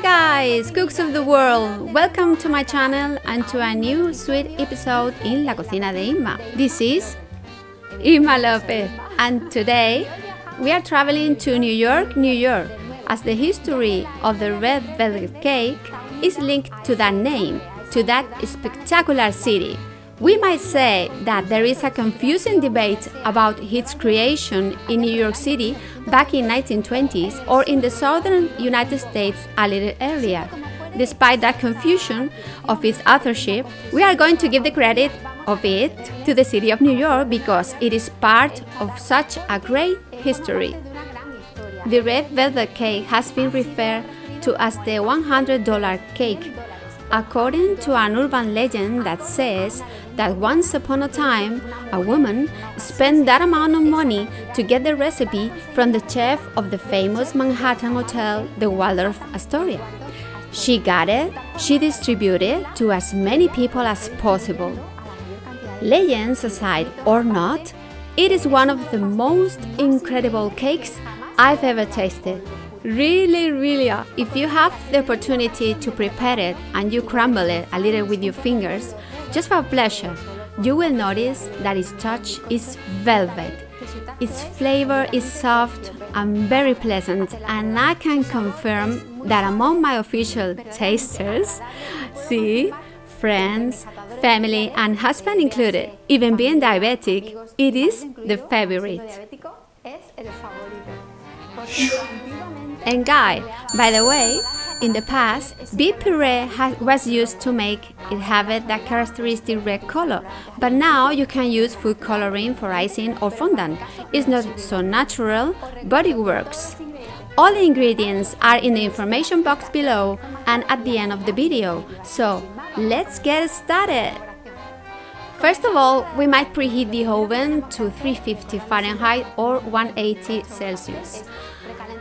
guys, cooks of the world! Welcome to my channel and to a new sweet episode in La Cocina de Inma. This is Inma Lopez, and today we are traveling to New York, New York, as the history of the red velvet cake is linked to that name, to that spectacular city. We might say that there is a confusing debate about its creation in New York City back in 1920s or in the southern United States a little earlier. Despite that confusion of its authorship, we are going to give the credit of it to the city of New York because it is part of such a great history. The red velvet cake has been referred to as the $100 cake, according to an urban legend that says that once upon a time, a woman spent that amount of money to get the recipe from the chef of the famous Manhattan hotel, the Waldorf Astoria. She got it, she distributed it to as many people as possible. Legends aside or not, it is one of the most incredible cakes I've ever tasted. Really, if you have the opportunity to prepare it and you crumble it a little with your fingers, just for pleasure, you will notice that its touch is velvet. Its flavor is soft and very pleasant, and I can confirm that among my official tasters, see, friends, family and husband included, even being diabetic, it is the favorite. And Guy, by the way, in the past, beet puree was used to make it have that characteristic red color, but now you can use food coloring for icing or fondant. It's not so natural, but it works. All the ingredients are in the information box below and at the end of the video, so let's get started! First of all, we might preheat the oven to 350 Fahrenheit or 180 Celsius.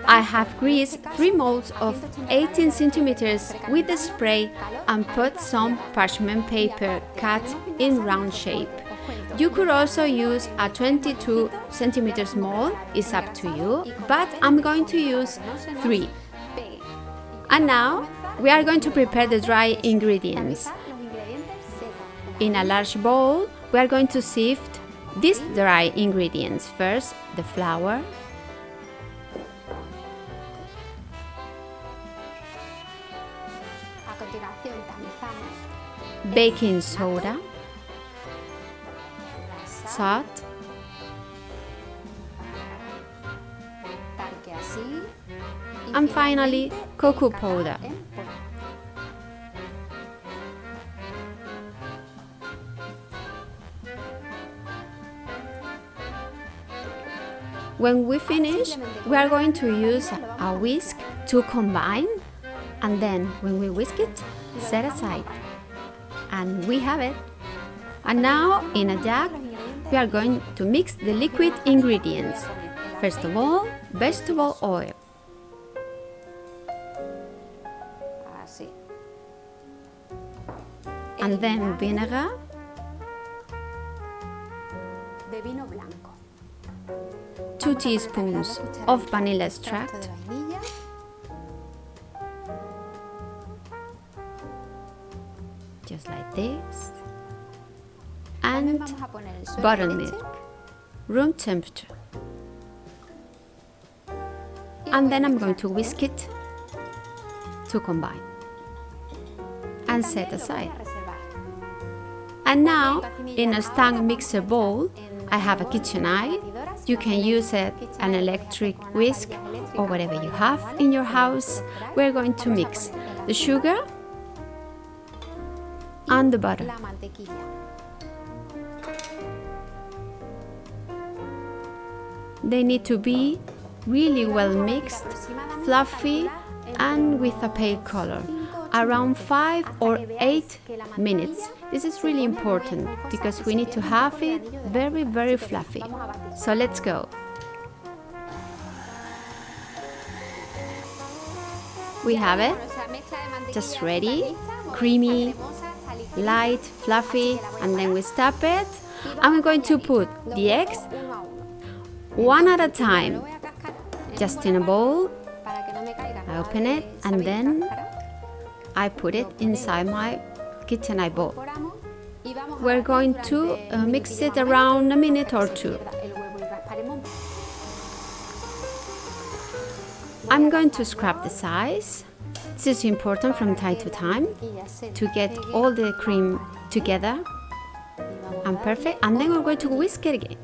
I have greased 3 molds of 18 centimeters with the spray and put some parchment paper cut in round shape. You could also use a 22 centimeters mold, it's up to you, but I'm going to use 3. And now we are going to prepare the dry ingredients. In a large bowl, we are going to sift these dry ingredients. First, the flour, baking soda, salt, and finally cocoa powder. When we finish, we are going to use a whisk to combine, and then when we whisk it, set aside. And we have it. And now in a jug, we are going to mix the liquid ingredients. First of all, vegetable oil. And then vinegar. 2 teaspoons of vanilla extract, just like this, and buttermilk, room temperature. And then I'm going to whisk it to combine and set aside. And now in a stand mixer bowl, I have a kitchen eye. You can use an electric whisk or whatever you have in your house. We're going to mix the sugar and the butter. They need to be really well mixed, fluffy and with a pale color, around 5 or 8 minutes. This is really important because we need to have it very fluffy. So let's go. We have it, just ready, creamy, light, fluffy, and then we stop it. And we're going to put the eggs one at a time, just in a bowl. I open it and then I put it inside my KitchenAid bowl. We're going to mix it around a minute or two. I'm going to scrub the sides. This is important from time to time to get all the cream together and perfect. And then we're going to whisk it again.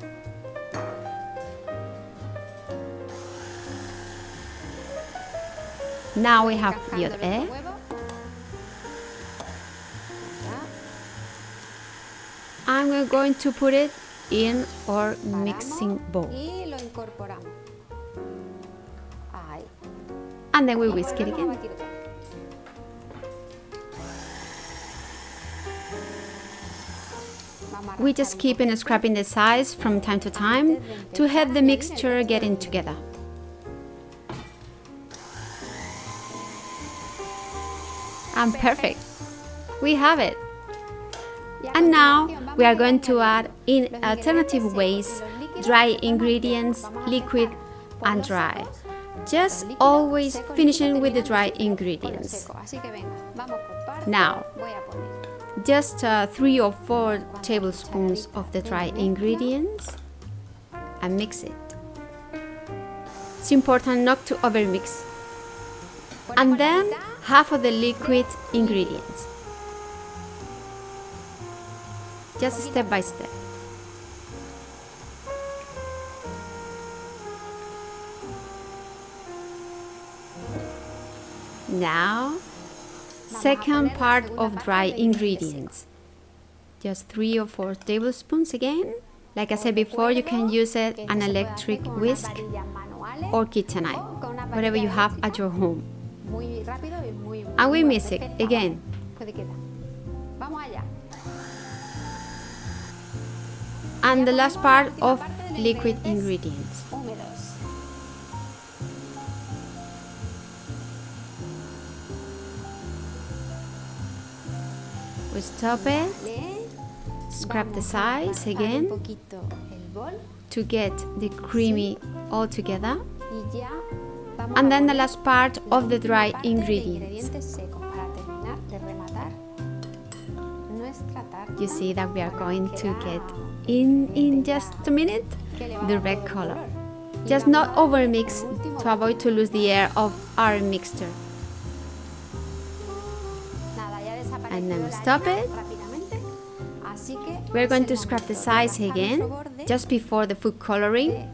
Now we have the other egg. And we're going to put it in our mixing bowl. And then we whisk it again. We just keep on scraping the sides from time to time to have the mixture getting together. And perfect. We have it. And now we are going to add in alternative ways dry ingredients, liquid and dry. Just always finishing with the dry ingredients. Now, just 3 or 4 tablespoons of the dry ingredients and mix it. It's important not to overmix. And then half of the liquid ingredients. Just step by step. Now, second part of dry ingredients. Just 3 or 4 tablespoons again. Like I said before, you can use an electric whisk or KitchenAid, whatever you have at your home. And we mix it again. And the last part of liquid ingredients. We stop it, scrap the sides again to get the creamy all together. And then the last part of the dry ingredients. You see that we are going to get in just a minute the red color. Just not over mix to avoid to lose the air of our mixture. And then we stop it. We're going to scrap the sides again just before the food coloring.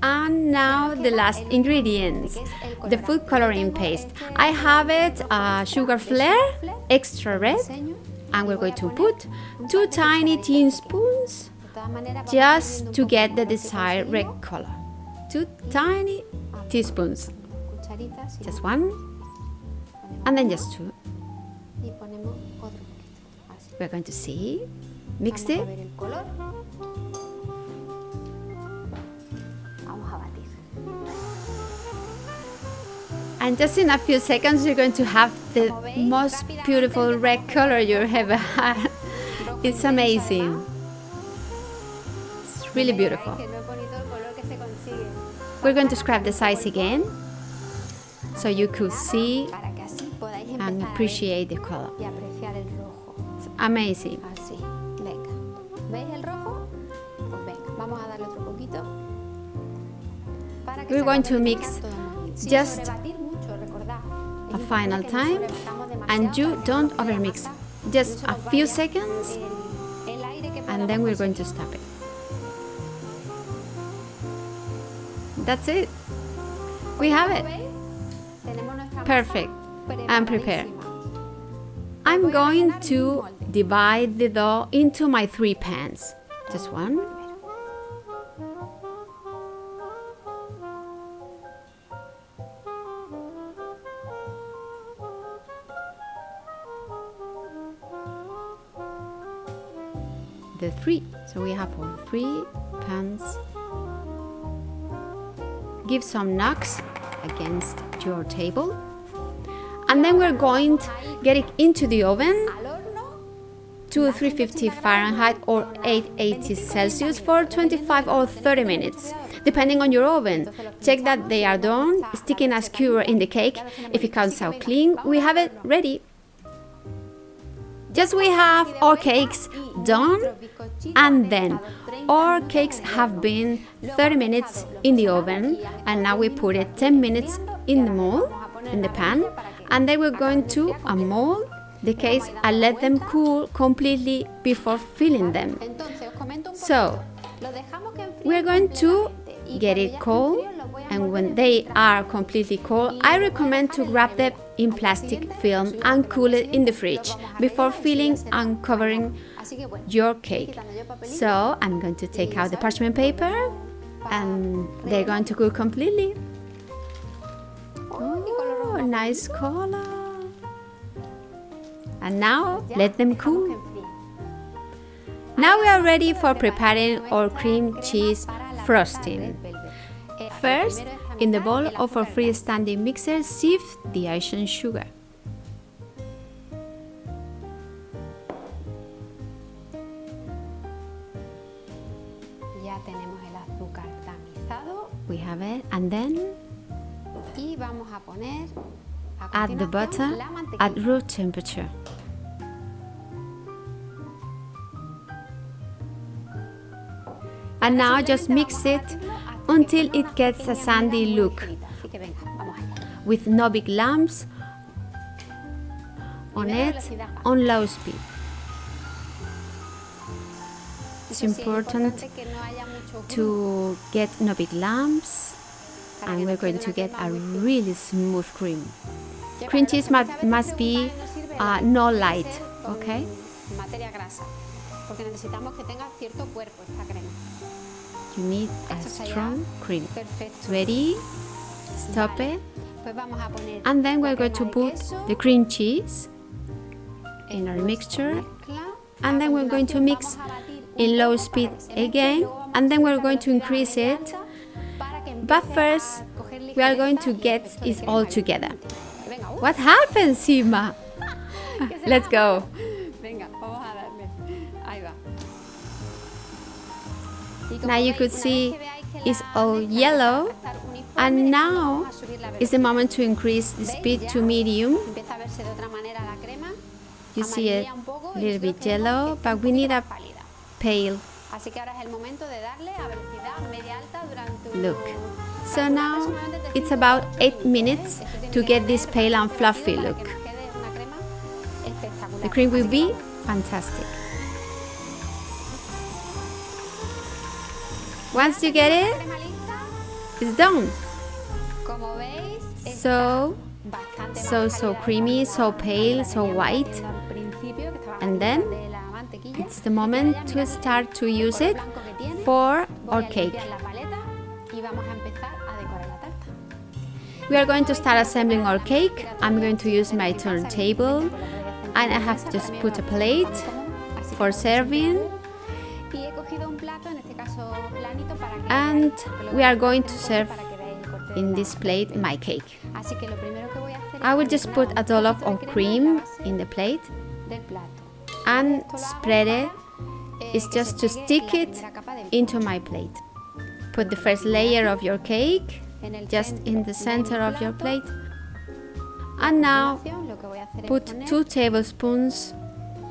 And now the last ingredients, the food coloring paste. I have it Sugarflair extra red, and we're going to put 2 tiny teaspoons just to get the desired red color. 2 tiny teaspoons, just 1, and then just 2. We're going to see, mix it. And just in a few seconds, you're going to have the most beautiful red color you ever had. It's amazing. It's really beautiful. We're going to scrap the sides again so you could see and appreciate the color. It's amazing. We're going to mix just a final time, and you don't overmix. Just a few seconds, and then we're going to stop it. That's it. We have it. Perfect and prepared. I'm going to divide the dough into my 3 pans. Just 1. The 3. So we have all 3 pans. Give some knocks against your table. And then we're going to get it into the oven to 350 Fahrenheit or 880 Celsius for 25 or 30 minutes, depending on your oven. Check that they are done, sticking a skewer in the cake. If it comes out clean, we have it ready. Just we have our cakes done, and then our cakes have been 30 minutes in the oven, and now we put it 10 minutes in the mold, in the pan, and then we're going to unmold the cakes and let them cool completely before filling them. So we're going to get it cold, and when they are completely cold, I recommend to wrap them in plastic film and cool it in the fridge before filling and covering your cake. So I'm going to take out the parchment paper, and they're going to cool completely. Oh, nice color. And now let them cool. Now we are ready for preparing our cream cheese frosting. First, in the bowl of our freestanding mixer, sift the icing sugar. We have it, and then add the butter at room temperature. And now just mix it until it gets a sandy look, with no big lumps on it, on low speed. It's important to get no big lumps, and we're going to get a really smooth cream. Cream cheese must be not light, okay? You need a strong cream. Ready? Stop it. And then we're going to put the cream cheese in our mixture, and then we're going to mix in low speed again, and then we're going to increase it. But first, we are going to get it all together. What happens, Inma? Let's go. Now you could see it's all yellow, and now is the moment to increase the speed to medium. You see it a little bit yellow, but we need a pale look. So now it's about 8 minutes to get this pale and fluffy look. The cream will be fantastic. Once you get it, it's done. So creamy, so pale, so white. And then it's the moment to start to use it for our cake. We are going to start assembling our cake. I'm going to use my turntable, and I have just put a plate for serving. And we are going to serve in this plate my cake. I will just put a dollop of cream in the plate and spread it. It's just to stick it into my plate. Put the first layer of your cake just in the center of your plate. And now put 2 tablespoons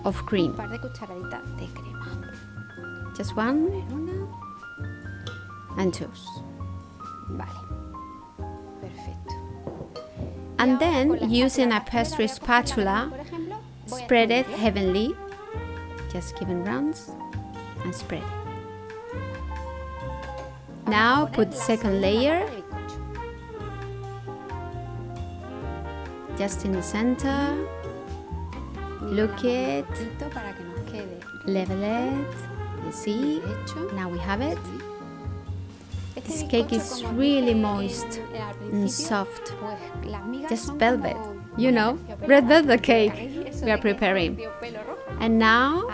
of cream. Just 1 and 2. And then, using a pastry spatula, spread it evenly. Just give it rounds and spread it. Now put the second layer just in the center. Look it, level it. You see? Now we have it. This cake is really moist and soft, just velvet, you know, red velvet cake we are preparing. And now,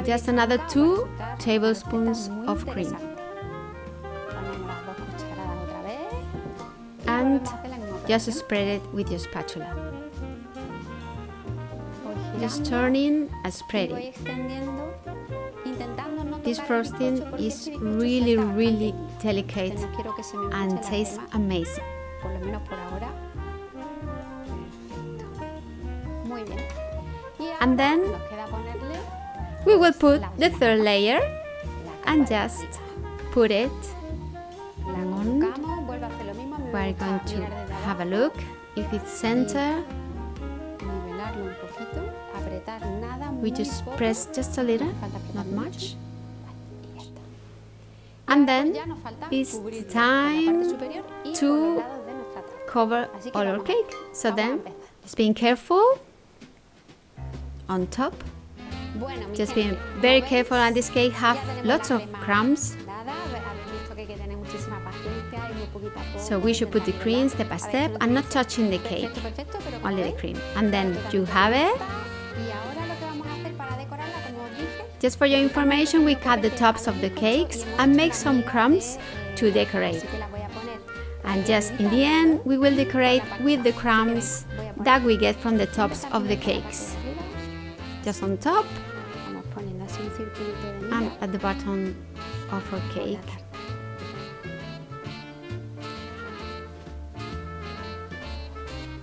just another 2 tablespoons of cream. And just spread it with your spatula. just turning and spreading. This frosting is really delicate and tastes amazing. And then we will put the third layer and just put it on. We're going to have a look if it's center. We just press just a little, not much. And then it's time to cover all our cake. So then, just being careful on top. Just being very careful, and this cake have lots of crumbs. So we should put the cream step by step and not touching the cake, only the cream. And then you have it. Just for your information, we cut the tops of the cakes and make some crumbs to decorate. And just in the end, we will decorate with the crumbs that we get from the tops of the cakes. Just on top and at the bottom of our cake.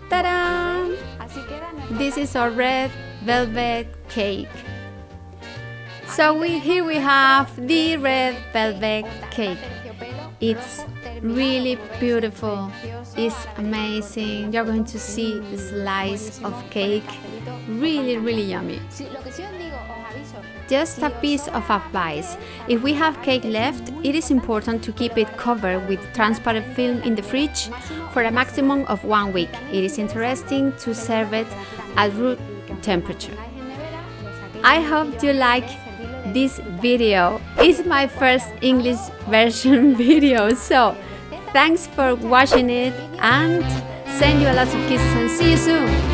Ta-da! This is our red velvet cake. So here we have the red velvet cake. It's really beautiful. It's amazing. You're going to see the slice of cake. Really yummy. Just a piece of advice. If we have cake left, it is important to keep it covered with transparent film in the fridge for a maximum of 1 week. It is interesting to serve it at room temperature. I hope you like this video. It's my first English version video, so thanks for watching it and send you a lot of kisses and see you soon.